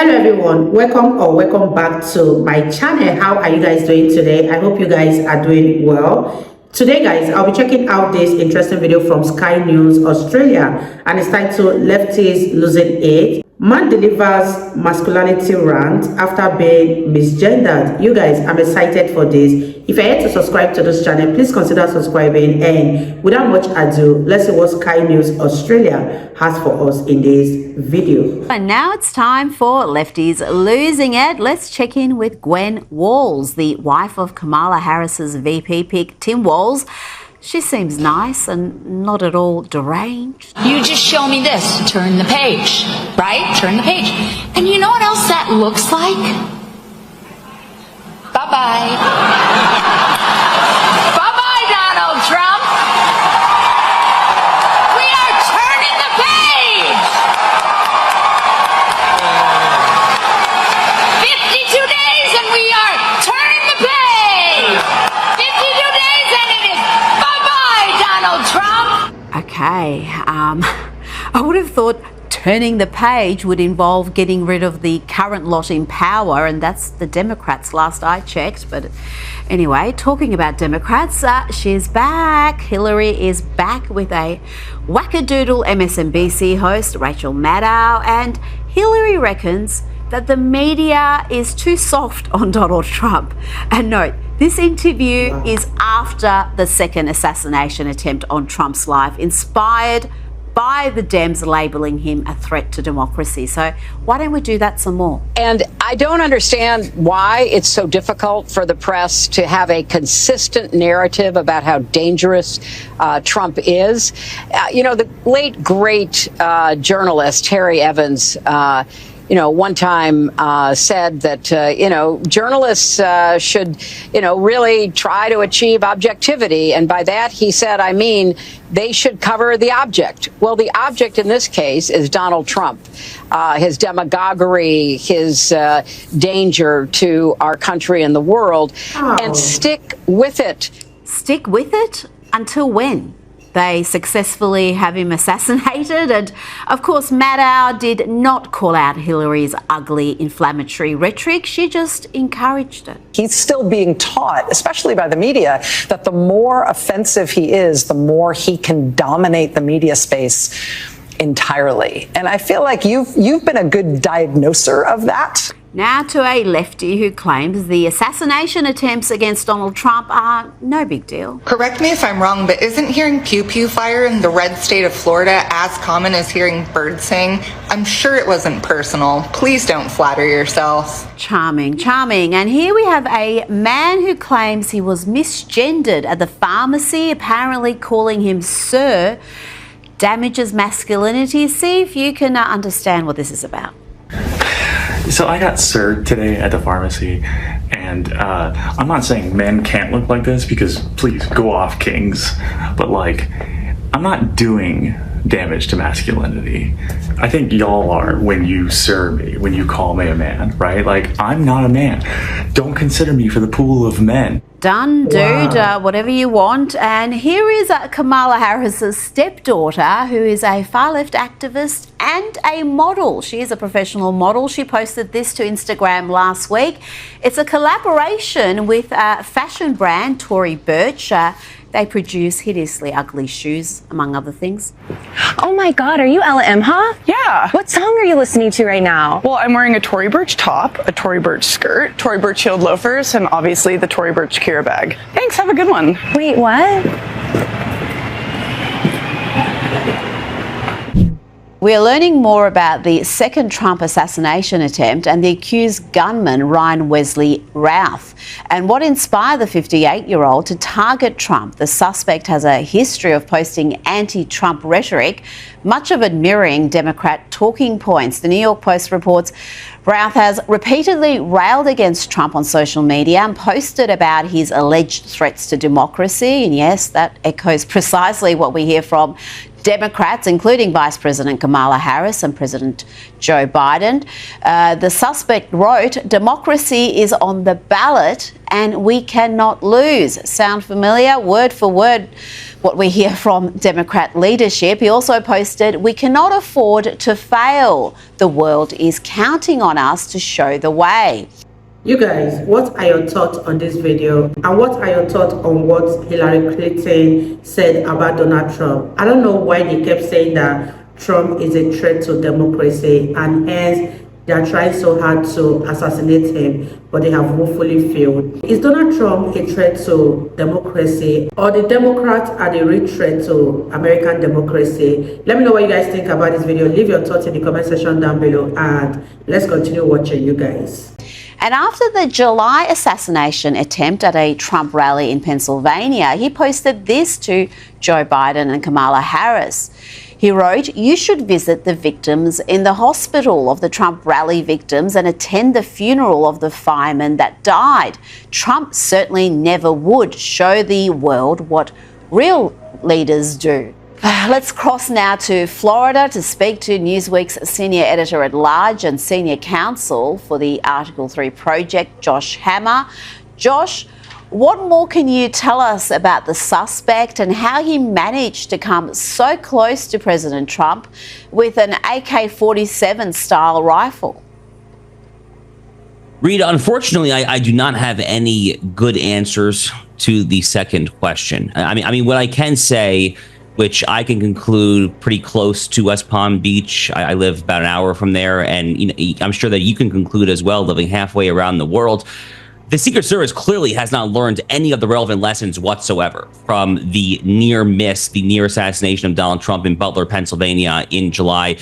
Hello everyone, welcome back to my channel. How are you guys doing today? I hope you guys are doing well. Today guys, I'll be checking out this interesting video from Sky News Australia, and it's titled Lefties Losing It. Man delivers masculinity rant after being misgendered. You guys, I'm excited for this. If you're yet to subscribe to this channel, please consider subscribing. And without much ado, let's see what Sky News Australia has for us in this video. And now it's time for Lefties Losing It. Let's check in with Gwen Walls, the wife of Kamala Harris's VP pick, Tim Walls. She seems nice and not at all deranged. You just show me this, turn the page, right? Turn the page. And you know what else that looks like? Bye-bye. Bye-bye, Donald Trump. We are turning the page. 52 days and we are turning the page. 52 days and it is bye-bye, Donald Trump. Okay, I would have thought turning the page would involve getting rid of the current lot in power, and that's the Democrats last I checked. But anyway, talking about Democrats, she's back. Hillary is back with a wackadoodle MSNBC host, Rachel Maddow, and Hillary reckons that the media is too soft on Donald Trump. And note, this interview is after the second assassination attempt on Trump's life, inspired by the Dems labeling him a threat to democracy. So why don't we do that some more? And I don't understand why it's so difficult for the press to have a consistent narrative about how dangerous Trump is. The late, great journalist Harry Evans one time said that, journalists should, really try to achieve objectivity. And by that, he said, I mean, they should cover the object. Well, the object in this case is Donald Trump, his demagoguery, his danger to our country and the world, and stick with it. Stick with it? Until when? They successfully have him assassinated. And of course, Maddow did not call out Hillary's ugly, inflammatory rhetoric. She just encouraged it. He's still being taught, especially by the media, that the more offensive he is, the more he can dominate the media space entirely. And I feel like you've been a good diagnoser of that. Now to a lefty who claims the assassination attempts against Donald Trump are no big deal. Correct me if I'm wrong, but isn't hearing pew pew fire in the red state of Florida as common as hearing birds sing? I'm sure it wasn't personal. Please don't flatter yourself. Charming, charming. And here we have a man who claims he was misgendered at the pharmacy, apparently calling him sir, damages masculinity. See if you can understand what this is about. So I got served today at the pharmacy, and I'm not saying men can't look like this, because please go off, kings, but I'm not doing damage to masculinity. I think y'all are when you serve me, when you call me a man, right? I'm not a man. Don't consider me for the pool of men. Done, dude, whatever you want. And here is Kamala Harris's stepdaughter, who is a far-left activist and a model. She is a professional model. She posted this to Instagram last week. It's a collaboration with fashion brand Tory Burch. They produce hideously ugly shoes, among other things. Oh my God, are you Ella Imha? Yeah. What song are you listening to right now? Well, I'm wearing a Tory Burch top, a Tory Burch skirt, Tory Burch heeled loafers, and obviously the Tory Burch Kira bag. Thanks, have a good one. Wait, what? We are learning more about the second Trump assassination attempt and the accused gunman, Ryan Wesley Routh, and what inspired the 58-year-old to target Trump. The suspect has a history of posting anti-Trump rhetoric, much of it mirroring Democrat talking points. The New York Post reports Routh has repeatedly railed against Trump on social media and posted about his alleged threats to democracy. And yes, that echoes precisely what we hear from Democrats, including Vice President Kamala Harris and President Joe Biden. The suspect wrote, "Democracy is on the ballot and we cannot lose." Sound familiar? Word for word what we hear from Democrat leadership. He also posted, "We cannot afford to fail. The world is counting on us to show the way." You guys, what are your thoughts on this video? And what are your thoughts on what Hillary Clinton said about Donald Trump? I don't know why they kept saying that Trump is a threat to democracy, and hence they are trying so hard to assassinate him, but they have woefully failed. Is Donald Trump a threat to democracy, or the Democrats are the real threat to American democracy? Let me know what you guys think about this video. Leave your thoughts in the comment section down below, and let's continue watching, you guys. And after the July assassination attempt at a Trump rally in Pennsylvania, he posted this to Joe Biden and Kamala Harris. He wrote, "You should visit the victims in the hospital of the Trump rally victims and attend the funeral of the firemen that died. Trump certainly never would show the world what real leaders do." Let's cross now to Florida to speak to Newsweek's senior editor-at-large and senior counsel for the Article 3 project, Josh Hammer. Josh, what more can you tell us about the suspect and how he managed to come so close to President Trump with an AK-47 style rifle? Rita, unfortunately, I do not have any good answers to the second question. I mean, what I can say, which I can conclude pretty close to West Palm Beach. I live about an hour from there, and I'm sure that you can conclude as well, living halfway around the world. The Secret Service clearly has not learned any of the relevant lessons whatsoever from the near miss, the near assassination of Donald Trump in Butler, Pennsylvania in July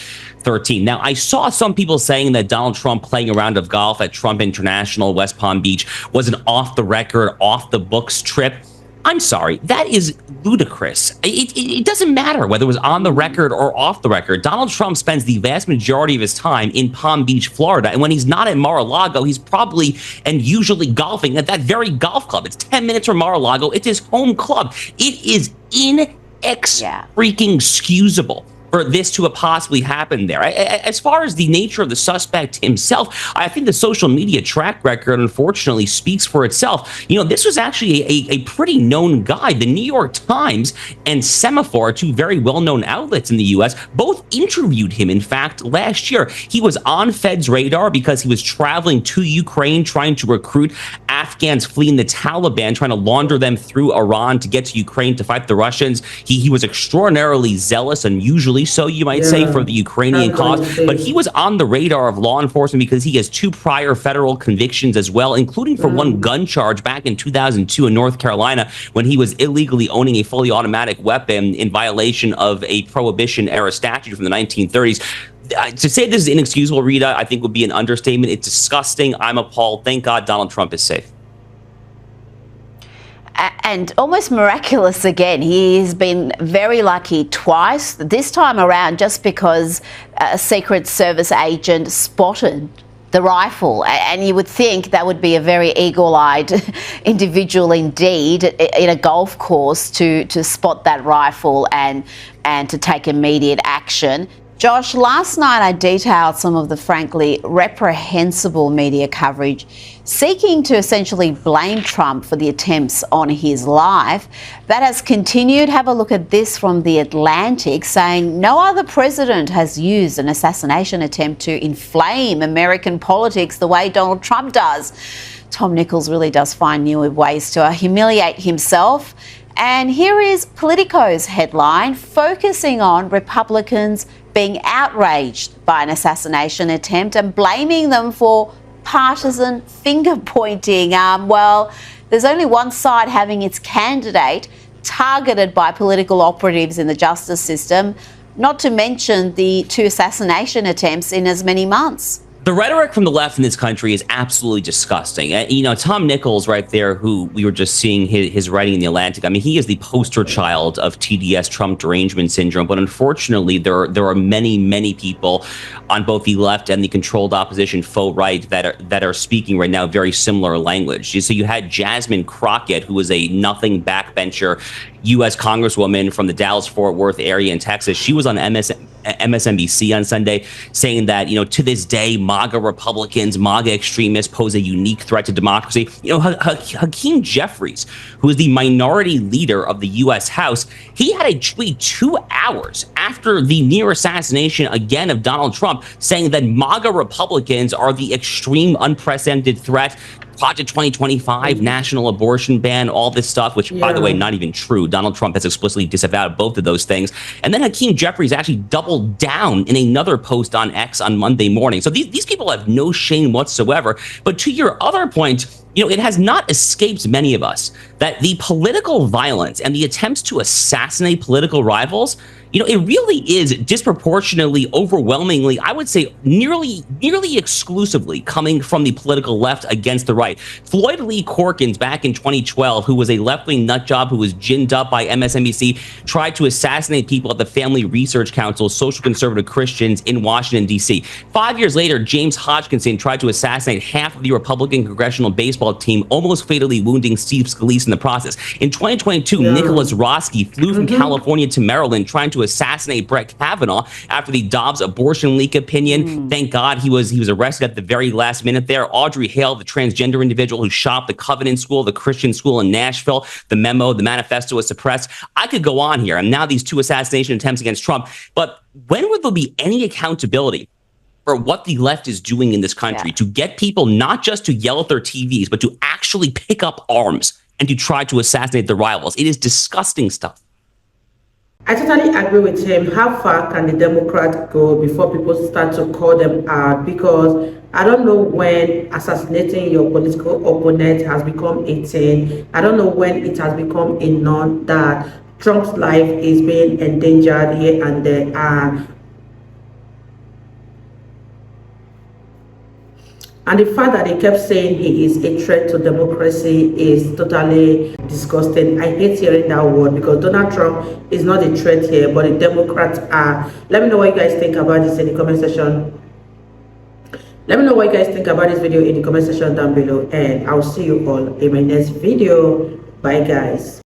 13. Now, I saw some people saying that Donald Trump playing a round of golf at Trump International, West Palm Beach, was an off-the-record, off-the-books trip. I'm sorry, that is ludicrous. It doesn't matter whether it was on the record or off the record. Donald Trump spends the vast majority of his time in Palm Beach, Florida. And when he's not at Mar-a-Lago, he's probably and usually golfing at that very golf club. It's 10 minutes from Mar-a-Lago. It's his home club. It is freaking excusable for this to have possibly happened there. As far as the nature of the suspect himself, I think the social media track record, unfortunately, speaks for itself. This was actually a pretty known guy. The New York Times and Semaphore, two very well-known outlets in the U.S., both interviewed him. In fact, last year, he was on Fed's radar because he was traveling to Ukraine, trying to recruit Afghans fleeing the Taliban, trying to launder them through Iran to get to Ukraine to fight the Russians. He was extraordinarily zealous, unusually so, you might say, for the Ukrainian cause. But he was on the radar of law enforcement because he has 2 prior federal convictions as well, including for one gun charge back in 2002 in North Carolina when he was illegally owning a fully automatic weapon in violation of a Prohibition-era statute from the 1930s. To say this is inexcusable, Rita, I think would be an understatement. It's disgusting. I'm appalled. Thank God Donald Trump is safe. And almost miraculous again. He's been very lucky twice, this time around just because a Secret Service agent spotted the rifle. And you would think that would be a very eagle-eyed individual indeed in a golf course to spot that rifle and to take immediate action. Josh, last night I detailed some of the frankly reprehensible media coverage seeking to essentially blame Trump for the attempts on his life. That has continued. Have a look at this from The Atlantic, saying no other president has used an assassination attempt to inflame American politics the way Donald Trump does. Tom Nichols really does find new ways to humiliate himself. And here is Politico's headline focusing on Republicans being outraged by an assassination attempt and blaming them for partisan finger-pointing. Well, there's only one side having its candidate targeted by political operatives in the justice system, not to mention the 2 assassination attempts in as many months. The rhetoric from the left in this country is absolutely disgusting. You know, Tom Nichols right there, who we were just seeing his writing in The Atlantic, I mean, he is the poster child of TDS, Trump derangement syndrome. But unfortunately, there are many, many people on both the left and the controlled opposition faux right that are speaking right now very similar language. So you had Jasmine Crockett, who was a nothing backbencher U.S. Congresswoman from the Dallas-Fort Worth area in Texas. She was on MSNBC on Sunday saying that, you know, to this day, MAGA Republicans, MAGA extremists pose a unique threat to democracy. You know, Hakeem Jeffries, who is the minority leader of the U.S. House, he had a tweet 2 hours after the near assassination again of Donald Trump saying that MAGA Republicans are the extreme unprecedented threat. Project 2025, national abortion ban, all this stuff, which, by the way, not even true. Donald Trump has explicitly disavowed both of those things. And then Hakeem Jeffries actually doubled down in another post on X on Monday morning. So these people have no shame whatsoever. But to your other point, you know, it has not escaped many of us that the political violence and the attempts to assassinate political rivals, you know, it really is disproportionately, overwhelmingly, I would say nearly exclusively coming from the political left against the right. Floyd Lee Corkins back in 2012, who was a left-wing nutjob who was ginned up by MSNBC, tried to assassinate people at the Family Research Council, social conservative Christians in Washington, D.C. 5 years later, James Hodgkinson tried to assassinate half of the Republican congressional baseball team, almost fatally wounding Steve Scalise in the process. In 2022, Nicholas Roski flew from California to Maryland trying to assassinate Brett Kavanaugh after the Dobbs abortion leak opinion. Thank God he was arrested at the very last minute there. Audrey Hale, the transgender individual who shot the Covenant School, the Christian school in Nashville, the memo, the manifesto was suppressed. I could go on here. And now these 2 assassination attempts against Trump. But when will there be any accountability for what the left is doing in this country to get people not just to yell at their TVs, but to actually pick up arms and to try to assassinate their rivals? It is disgusting stuff. I totally agree with him. How far can the Democrats go before people start to call them out? Because I don't know when assassinating your political opponent has become a thing. I don't know when it has become a norm that Trump's life is being endangered here and there. And the fact that they kept saying he is a threat to democracy is totally disgusting. I hate hearing that word because Donald Trump is not a threat here, but the Democrats are. Let me know what you guys think about this in the comment section. Let me know what you guys think about this video in the comment section down below. And I'll see you all in my next video. Bye, guys.